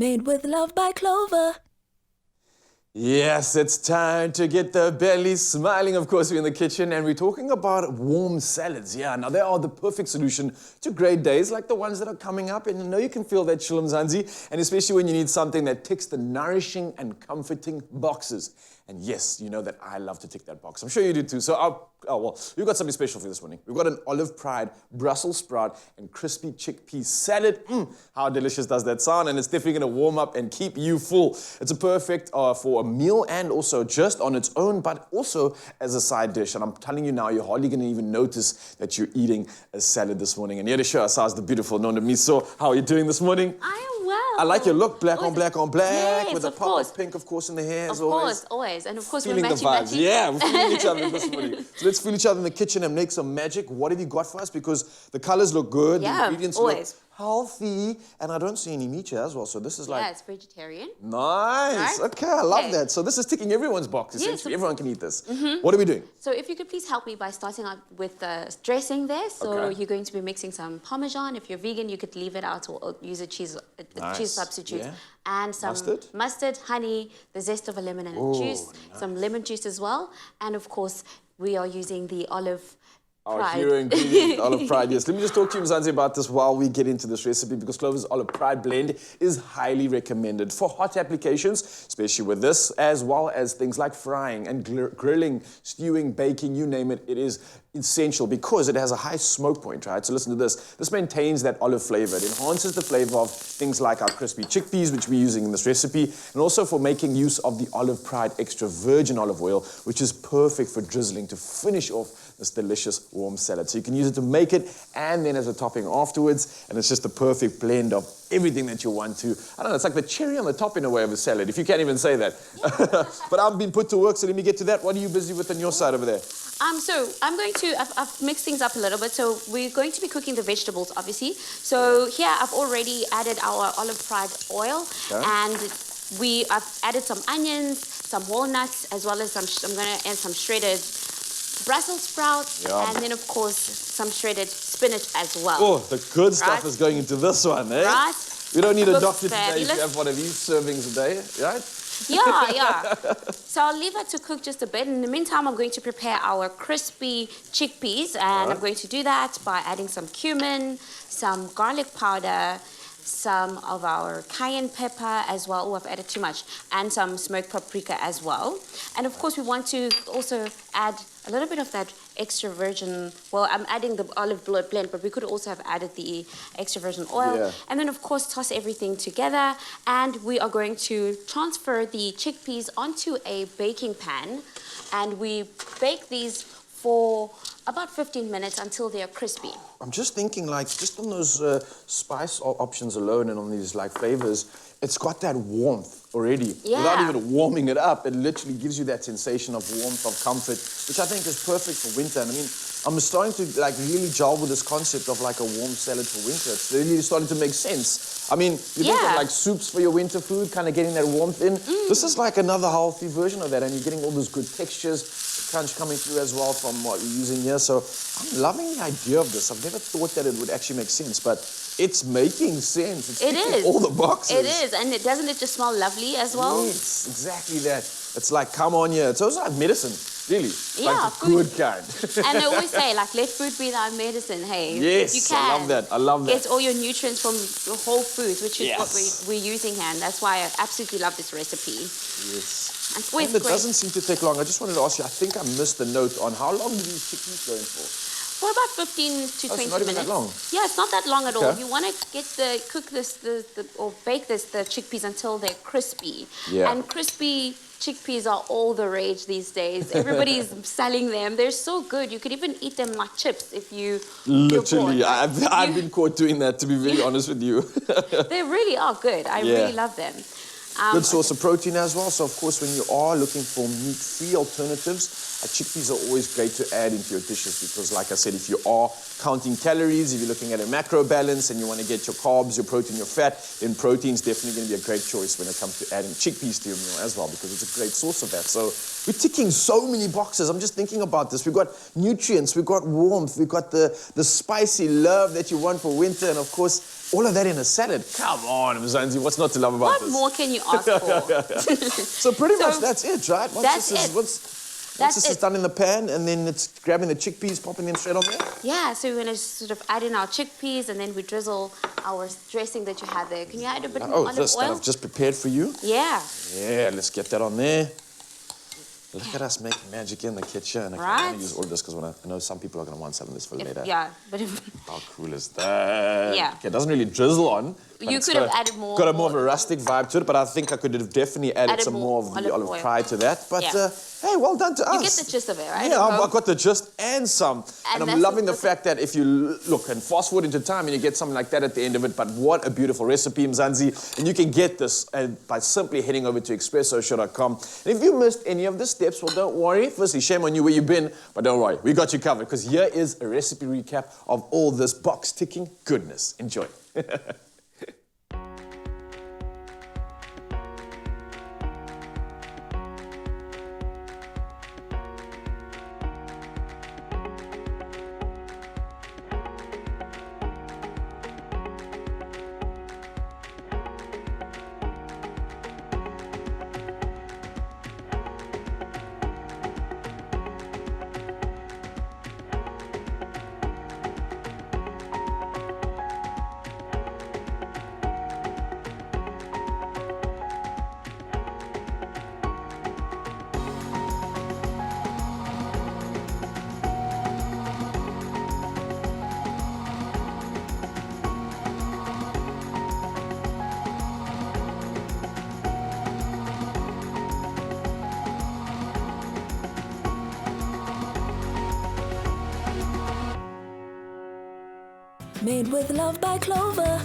Made with love by Clover. Yes, it's time to get the belly smiling. Of course, we're in the kitchen and we're talking about warm salads. Yeah, now they are the perfect solution to great days like the ones that are coming up. And you know you can feel that chill, Mzansi, and especially when you need something that ticks the nourishing and comforting boxes. And yes, you know that I love to tick that box. I'm sure you do too. So, we've got something special for you this morning. We've got an olive pride, Brussels sprout, and crispy chickpea salad. How delicious does that sound? And it's definitely going to warm up and keep you full. It's a perfect for a meal and also just on its own, but also as a side dish. And I'm telling you now, you're hardly going to even notice that you're eating a salad this morning. And here to show us how's the beautiful Nonda Miso. How are you doing this morning? I am well. I like your look, black on black on black, yes, with a pop of pink, of course, in the hair as always. Of course, always. And of course, Feeling we're the vibes. matching. Yeah, we're feeling each other this morning. So let's feel each other in the kitchen and make some magic. What have you got for us? Because the colors look good, the ingredients look healthy, and I don't see any meat here as well. So this is like... Yeah, it's vegetarian. Nice. Right? Okay, I love that. So this is ticking everyone's box, essentially. Everyone can eat this. What are we doing? So if you could please help me by starting out with the dressing there. So you're going to be mixing some Parmesan. If you're vegan, you could leave it out or use a cheese substitute. Yeah. And some mustard, honey, the zest of a lemon and a juice, some lemon juice as well. And of course, we are using the olive Our hero ingredient, olive pride, yes. Let me just talk to you, Mzansi, about this while we get into this recipe, because Clover's olive pride blend is highly recommended for hot applications, especially with this, as well as things like frying and grilling, stewing, baking, you name it. It is essential because it has a high smoke point, right? So listen to this. This maintains that olive flavor. It enhances the flavor of things like our crispy chickpeas, which we're using in this recipe, and also for making use of the olive pride extra virgin olive oil, which is perfect for drizzling to finish off this delicious warm salad. So you can use it to make it and then as a topping afterwards, and it's just a perfect blend of everything that you want to. I don't know, it's like the cherry on the top in a way of a salad, if you can't even say that. But I've been put to work, so let me get to that. What are you busy with on your side over there? So I'm going to, I've mixed things up a little bit. So we're going to be cooking the vegetables, obviously. So here I've already added our olive pride oil, and I've added some onions, some walnuts, as well as I'm going to add some shredded Brussels sprouts, and then of course some shredded spinach as well. Oh, the good stuff is going into this one, eh? Right. We don't need a doctor today if you have one of these servings a day, right? Yeah. So I'll leave it to cook just a bit. In the meantime, I'm going to prepare our crispy chickpeas, and I'm going to do that by adding some cumin, some garlic powder, some of our cayenne pepper as well. Oh, I've added too much. And some smoked paprika as well. And of course, we want to also add a little bit of that extra virgin, well, I'm adding the olive blend, but we could also have added the extra virgin oil. Yeah. And then, of course, toss everything together. And we are going to transfer the chickpeas onto a baking pan. And we bake these for about 15 minutes until they are crispy. I'm just thinking, like, just on those spice options alone and on these, like, flavors, it's got that warmth already. Without even warming it up, it literally gives you that sensation of warmth, of comfort, which I think is perfect for winter. And I mean, I'm starting to, like, really gel with this concept of, like, a warm salad for winter. It's really starting to make sense. I mean, you think of, like, soups for your winter food, kind of getting that warmth in. This is like another healthy version of that, and you're getting all those good textures, crunch coming through as well from what you're using here. So I'm loving the idea of this. I've never thought that it would actually make sense, but it's making sense. It's ticking all the boxes. It is, and doesn't it just smell lovely as well? Yes, exactly that. It's like, come on here. It's also like medicine, really. Yeah, like the good kind. And they always say, like, let food be thy medicine. Hey, yes, you can. I love that. I love that. Get all your nutrients from your whole foods, which is what we're using here, and that's why I absolutely love this recipe. Yes. And it doesn't seem to take long. I just wanted to ask you, I think I missed the note on how long do these chickpeas go in for? For about 15 to 20 it's not minutes. Even that long. Yeah, it's not that long at all. You want to cook this, or bake the chickpeas until they're crispy. Yeah. And crispy chickpeas are all the rage these days. Everybody's selling them. They're so good. You could even eat them like chips if you... Literally, I've been caught doing that, to be very honest with you. They really are good. I really love them. Good source of protein as well. So, of course, when you are looking for meat-free alternatives, chickpeas are always great to add into your dishes because, like I said, if you are counting calories, if you're looking at a macro balance and you want to get your carbs, your protein, your fat, then protein's definitely going to be a great choice when it comes to adding chickpeas to your meal as well because it's a great source of that. So we're ticking so many boxes. I'm just thinking about this. We've got nutrients, we've got warmth, we've got the spicy love that you want for winter, and, of course, All of that in a salad. Come on, Mzansi, what's not to love about What this? more can you ask for? So pretty much that's it, right? Once this is done in the pan, and then it's grabbing the chickpeas, popping them straight on there? Yeah, so we're going to sort of add in our chickpeas, and then we drizzle our dressing that you have there. Can you add a bit more olive this that oil? I've just prepared for you? Yeah. Yeah, let's get that on there. Look at us making magic in the kitchen. Okay, I'm going to use all of this because I know some people are going to want some of this for later. Yeah, but how cool is that? Yeah. Okay, it doesn't really drizzle on. You could have added more. Got a more of a rustic vibe to it, but I think I could have definitely added some more of the olive prior to that. But hey, well done to us. You get the gist of it, right? Yeah, I got the gist and some. And I'm loving the fact that if you look and fast forward into time and you get something like that at the end of it, but what a beautiful recipe, Mzansi. And you can get this by simply heading over to expressoshow.com. And if you missed any of the steps, well, don't worry. Firstly, shame on you where you've been, but don't worry. We got you covered because here is a recipe recap of all this box-ticking goodness. Enjoy. Made with love by Clover.